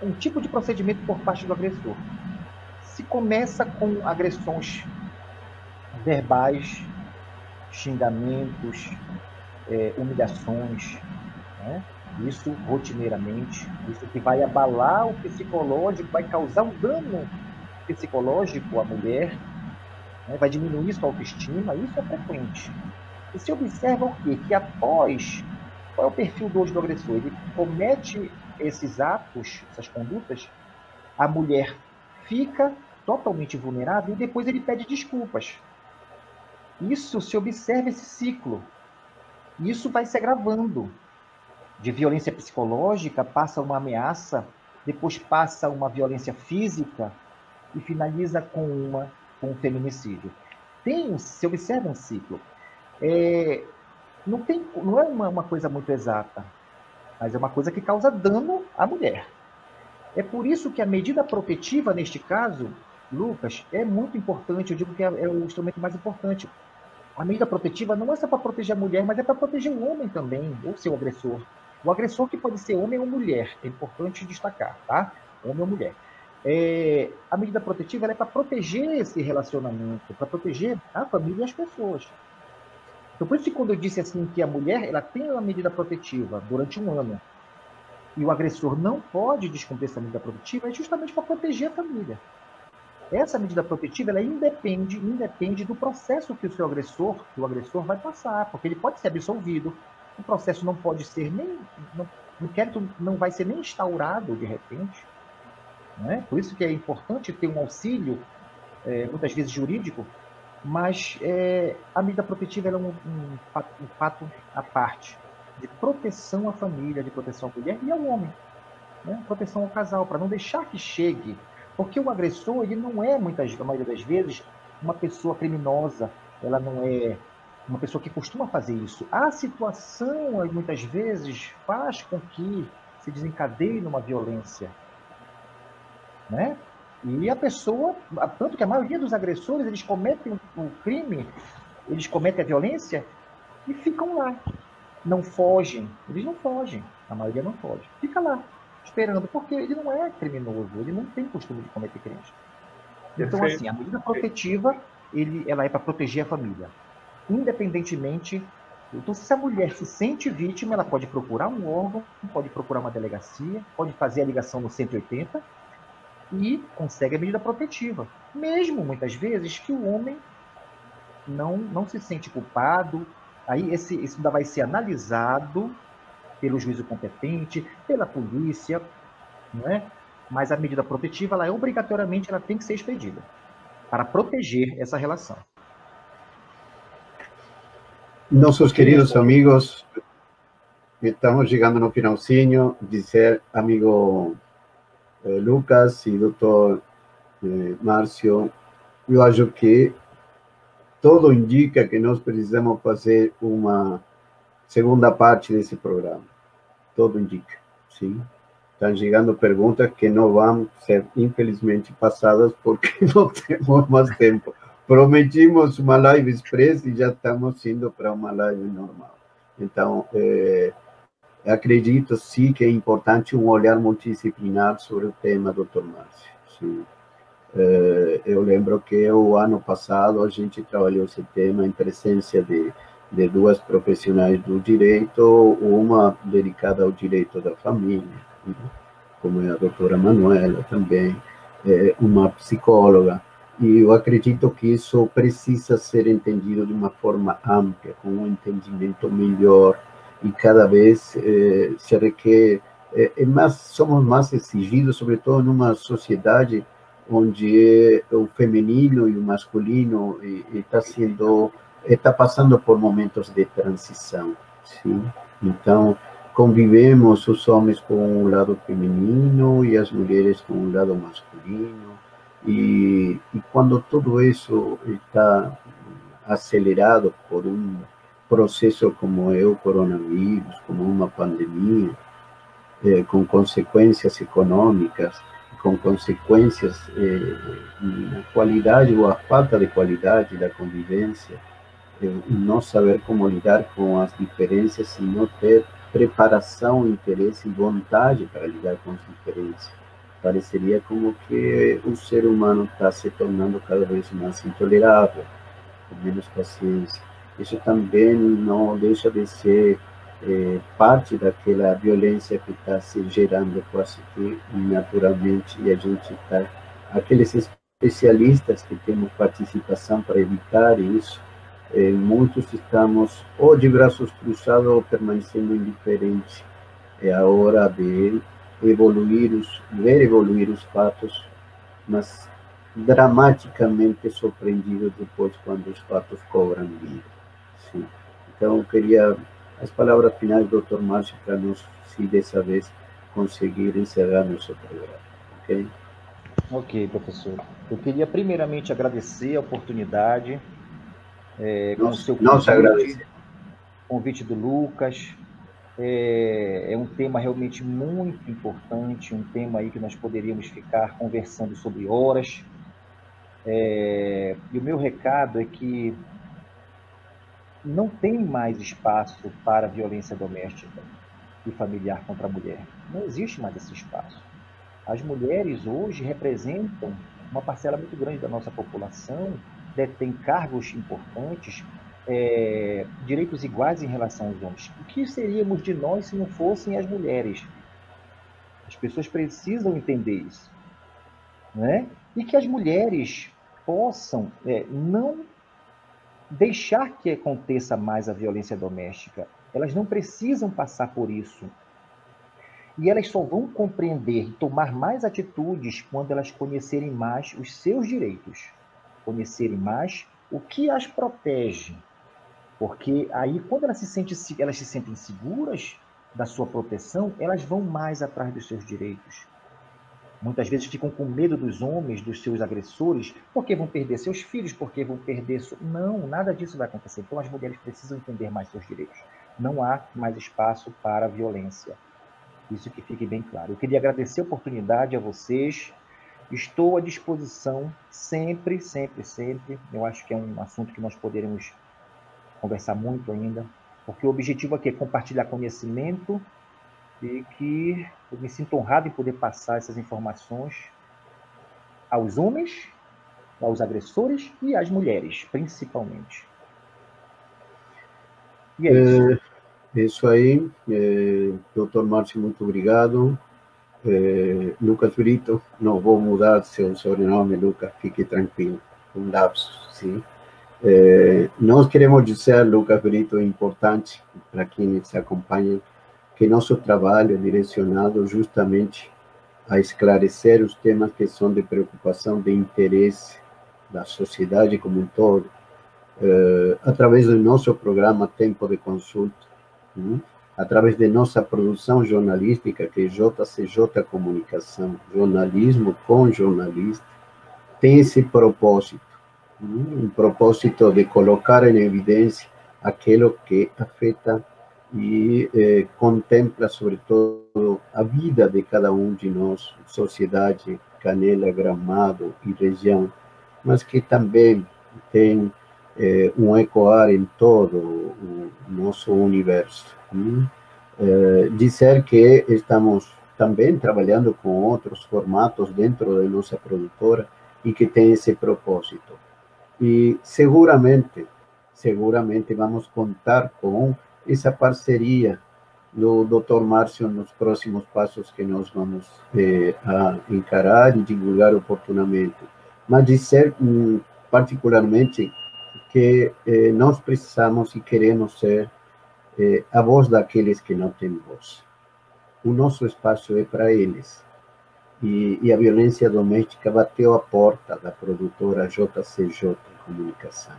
S3: um tipo de procedimento por parte do agressor. Se começa com agressões verbais, xingamentos, humilhações, né? Isso rotineiramente, isso que vai abalar o psicológico, vai causar um dano psicológico à mulher, né? Vai diminuir sua autoestima, isso é frequente. E se observa o quê? Que após, qual é o perfil hoje do agressor? Ele comete esses atos, essas condutas, a mulher fica totalmente vulnerável e depois ele pede desculpas. Isso se observa esse ciclo. Isso vai se agravando. De violência psicológica, passa uma ameaça, depois passa uma violência física e finaliza com um feminicídio. Se observa um ciclo. Não é uma coisa muito exata, mas é uma coisa que causa dano à mulher. É por isso que a medida protetiva, neste caso, Lucas, é muito importante, eu digo que é o instrumento mais importante. A medida protetiva não é só para proteger a mulher, mas é para proteger o homem também, ou seu agressor. O agressor que pode ser homem ou mulher, é importante destacar, tá? Homem ou mulher. A medida protetiva é para proteger esse relacionamento, para proteger a família e as pessoas. Então, por isso que quando eu disse assim que a mulher ela tem uma medida protetiva durante um ano e o agressor não pode descumprir essa medida protetiva, é justamente para proteger a família. Essa medida protetiva ela independe do processo que o agressor vai passar, porque ele pode ser absolvido, o processo não pode ser o inquérito não vai ser nem instaurado de repente, né? Por isso que é importante ter um auxílio, muitas vezes jurídico, mas a medida protetiva é um fato à parte, de proteção à família, de proteção à mulher e ao homem, né? Proteção ao casal, para não deixar que chegue, porque o agressor ele não é, na maioria das vezes, uma pessoa criminosa, ela não é uma pessoa que costuma fazer isso. A situação, muitas vezes, faz com que se desencadeie numa violência, né? E a pessoa, tanto que a maioria dos agressores, eles cometem o crime, eles cometem a violência e ficam lá. Não fogem. Eles não fogem. A maioria não foge. Fica lá, esperando, porque ele não é criminoso, ele não tem costume de cometer crimes. Então, assim, a medida protetiva, ela é para proteger a família. Independentemente... Então, se a mulher se sente vítima, ela pode procurar um órgão, pode procurar uma delegacia, pode fazer a ligação no 180 e consegue a medida protetiva. Mesmo, muitas vezes, que o homem não se sente culpado, aí isso ainda vai ser analisado pelo juízo competente, pela polícia, não é? Mas a medida protetiva, obrigatoriamente, ela tem que ser expedida para proteger essa relação.
S1: Nossos queridos amigos, estamos chegando no finalzinho. Dizer, amigo Lucas e doutor Márcio, eu acho que tudo indica que nós precisamos fazer uma segunda parte desse programa. Tudo indica, sim. Estão chegando perguntas que não vão ser, infelizmente, passadas porque não temos mais tempo. Prometimos uma live express e já estamos indo para uma live normal. Então, acredito, sim, que é importante um olhar multidisciplinar sobre o tema, doutor Márcio. Sim. Eu lembro que o ano passado a gente trabalhou esse tema em presença de duas profissionais do direito, uma dedicada ao direito da família, como é a doutora Manuela também, uma psicóloga, e eu acredito que isso precisa ser entendido de uma forma ampla, com um entendimento melhor, e cada vez se requer, somos mais exigidos, sobretudo numa sociedade onde o feminino e o masculino está passando por momentos de transição, sim? Então, convivemos os homens com o lado feminino e as mulheres com o lado masculino, e quando tudo isso está acelerado por um processo como é o coronavírus, como uma pandemia, com consequências econômicas, com consequências na qualidade ou a falta de qualidade da convivência, não saber como lidar com as diferenças e não ter preparação, interesse e vontade para lidar com as diferenças. Pareceria como que o ser humano está se tornando cada vez mais intolerável, com menos paciência. Isso também não deixa de ser parte daquela violência que está se gerando quase que naturalmente, e a gente está, aqueles especialistas que temos participação para evitar isso, muitos estamos ou de braços cruzados ou permanecendo indiferentes. É a hora de ver evoluir os fatos, mas dramaticamente surpreendidos depois quando os fatos cobram vida. Sim. Então, eu queria as palavras finais do Dr. Márcio para nós, se dessa vez, conseguir encerrar nosso programa. Ok?
S3: Ok, professor. Eu queria primeiramente agradecer a oportunidade, com o seu convite do Lucas. É um tema realmente muito importante, um tema aí que nós poderíamos ficar conversando sobre horas. E o meu recado é que não tem mais espaço para violência doméstica e familiar contra a mulher. Não existe mais esse espaço. As mulheres hoje representam uma parcela muito grande da nossa população, detêm cargos importantes, direitos iguais em relação aos homens. O que seríamos de nós se não fossem as mulheres? As pessoas precisam entender isso, né? E que as mulheres possam não deixar que aconteça mais a violência doméstica. Elas não precisam passar por isso. E elas só vão compreender e tomar mais atitudes quando elas conhecerem mais os seus direitos, conhecerem mais o que as protege. Porque aí, quando elas se sentem seguras da sua proteção, elas vão mais atrás dos seus direitos. Muitas vezes ficam com medo dos homens, dos seus agressores, porque vão perder seus filhos, porque vão perder... Não, nada disso vai acontecer. Então, as mulheres precisam entender mais seus direitos. Não há mais espaço para violência. Isso que fique bem claro. Eu queria agradecer a oportunidade a vocês. Estou à disposição sempre, sempre, sempre. Eu acho que é um assunto que nós poderemos conversar muito ainda, porque o objetivo aqui é compartilhar conhecimento e que eu me sinto honrado em poder passar essas informações aos homens, aos agressores e às mulheres, principalmente. E é isso.
S1: Isso aí, doutor Márcio, muito obrigado. Lucas Brito, não vou mudar seu sobrenome, Lucas, fique tranquilo, um lapso, sim. Nós queremos dizer, Lucas Brito, é importante para quem se acompanha, que nosso trabalho é direcionado justamente a esclarecer os temas que são de preocupação, de interesse da sociedade como um todo, através do nosso programa Tempo de Consulta, através de nossa produção jornalística, que é JCJ Comunicação, jornalismo com jornalista, tem esse propósito, um propósito de colocar em evidência aquilo que afeta e contempla, sobretudo, a vida de cada um de nós, sociedade, Canela, Gramado e região, mas que também tem um ecoar em todo o nosso universo. Dizer que estamos também trabalhando com outros formatos dentro da nossa produtora e que tem esse propósito. E seguramente vamos contar com essa parceria do Dr. Márcio nos próximos passos que nós vamos a encarar e divulgar oportunamente. Mas dizer particularmente que nós precisamos e queremos ser a voz daqueles que não têm voz. O nosso espaço é para eles. E a violência doméstica bateu a porta da produtora JCJ Comunicação.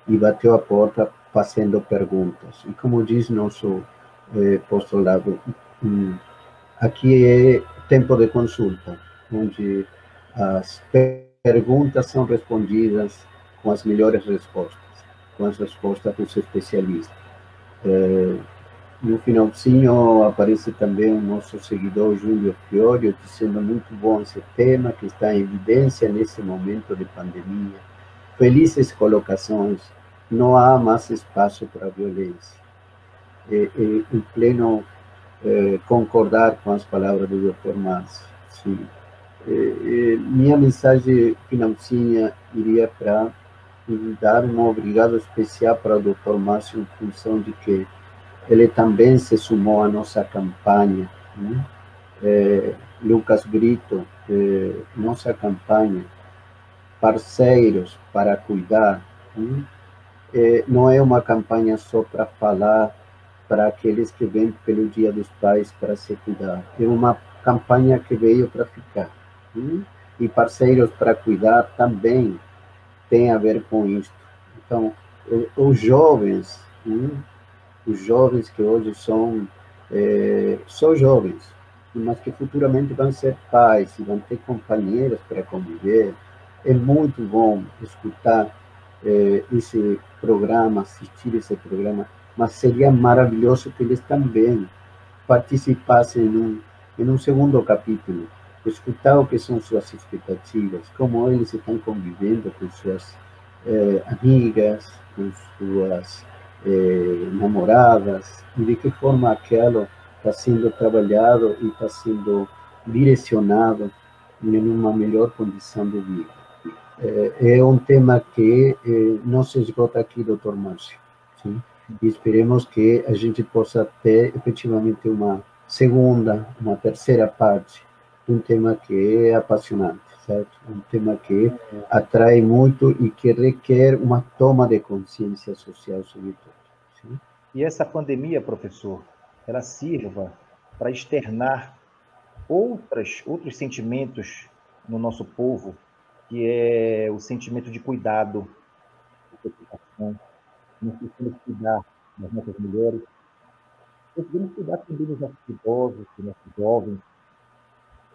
S1: E bateu a porta fazendo perguntas. E como diz nosso postulado, aqui é tempo de consulta, onde as perguntas são respondidas com as melhores respostas, com as respostas dos especialistas. No finalzinho aparece também o nosso seguidor Júlio Fiorio, dizendo muito bom esse tema, que está em evidência nesse momento de pandemia. Felizes colocações, não há mais espaço para violência. Em pleno concordar com as palavras do Dr. Márcio. Sim. Minha mensagem finalzinha iria para dar um obrigado especial para o Dr. Márcio, em função de que ele também se sumou à nossa campanha, Lucas Brito, nossa campanha, parceiros para cuidar, não é uma campanha só para falar para aqueles que vêm pelo Dia dos Pais para se cuidar, é uma campanha que veio para ficar, e parceiros para cuidar também tem a ver com isso. Então, os jovens que hoje são jovens, mas que futuramente vão ser pais e vão ter companheiras para conviver. É muito bom escutar esse programa, assistir esse programa, mas seria maravilhoso que eles também participassem em um segundo capítulo, escutar o que são suas expectativas, como eles estão convivendo com suas amigas, com suas namoradas, e de que forma aquilo está sendo trabalhado e está sendo direcionado em uma melhor condição de vida. É um tema que não se esgota aqui, doutor Márcio. Sim? E esperemos que a gente possa ter efetivamente uma segunda, uma terceira parte de um tema que é apaixonante, certo? Um tema que atrai muito e que requer uma toma de consciência social sobre tudo. Sim?
S3: E essa pandemia, professor, ela sirva para externar outros sentimentos no nosso povo, que é o sentimento de cuidado, de preocupação. Nós precisamos cuidar das nossas mulheres, precisamos cuidar também dos nossos idosos, dos nossos jovens,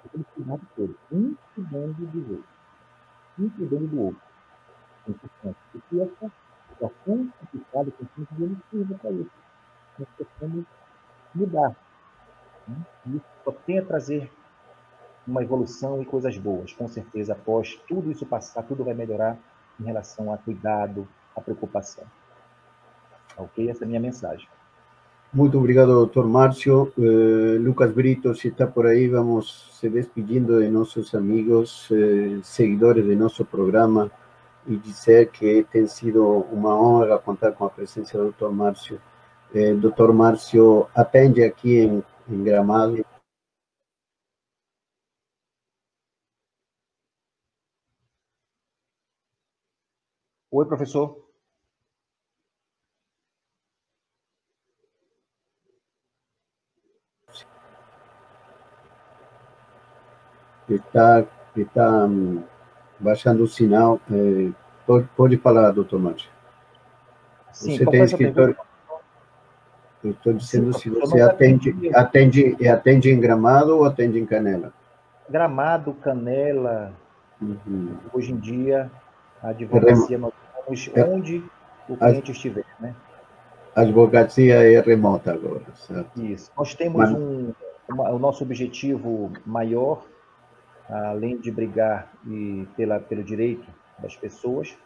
S3: Temos que cuidar de todos, um cuidando dos outros, um cuidando do outro. É importante. E essa situação complicada que a gente vive sirva para isso. Nós precisamos mudar. Né? E isso só tem a trazer uma evolução e coisas boas. Com certeza, após tudo isso passar, tudo vai melhorar em relação a cuidado, a preocupação. Ok? Essa é a minha mensagem.
S1: Muito obrigado, doutor Márcio. Lucas Brito, se está por aí, vamos se despedindo de nossos amigos, seguidores de nosso programa, e dizer que tem sido uma honra contar com a presença do doutor Márcio. Doutor Márcio atende aqui em Gramado.
S3: Oi, professor.
S1: Está baixando o sinal. Pode falar, doutor Márcio.
S3: Sim,
S1: Você tem escritório... Eu estou dizendo, sim, se você atende em Gramado ou atende em Canela?
S3: Gramado, Canela.
S1: Uhum.
S3: Hoje em dia, a advocacia nós vamos onde o cliente estiver, né?
S1: A advocacia é remota agora, certo?
S3: Isso. Nós temos o nosso objetivo maior, além de brigar pelo direito das pessoas,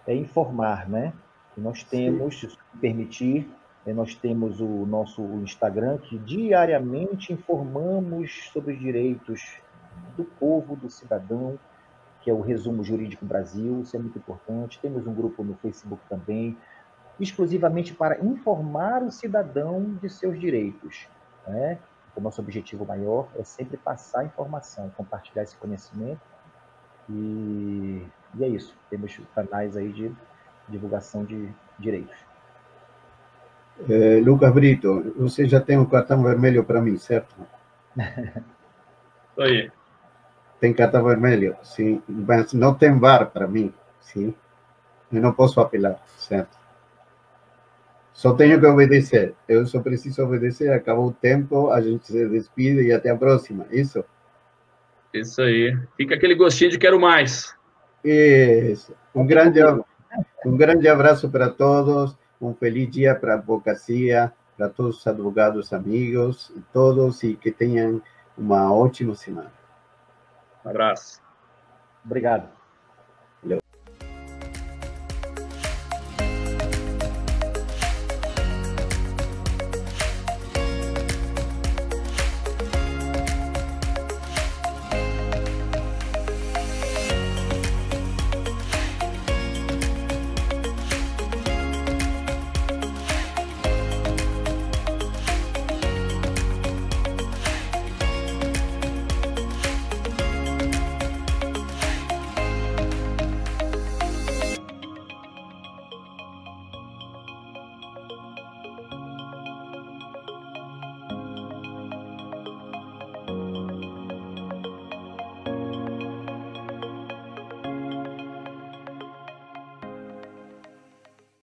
S3: é informar, né? E nós temos, se permitir, nós temos o nosso Instagram, que diariamente informamos sobre os direitos do povo, do cidadão, que é o Resumo Jurídico Brasil, isso é muito importante. Temos um grupo no Facebook também, exclusivamente para informar o cidadão de seus direitos, né? O nosso objetivo maior é sempre passar informação, compartilhar esse conhecimento, e é isso. Temos canais aí de divulgação de direitos.
S1: Lucas Brito, você já tem um cartão vermelho para mim, certo?
S2: Isso aí.
S1: Tem cartão vermelho, sim, mas não tem VAR para mim, sim. Eu não posso apelar, certo? Só tenho que obedecer. Eu só preciso obedecer. Acabou o tempo, a gente se despide e até a próxima. Isso?
S2: Isso aí. Fica aquele gostinho de quero mais.
S1: Isso. Um grande abraço para todos. Um feliz dia para a advocacia, para todos os advogados amigos, todos, e que tenham uma ótima semana.
S2: Um abraço.
S3: Obrigado.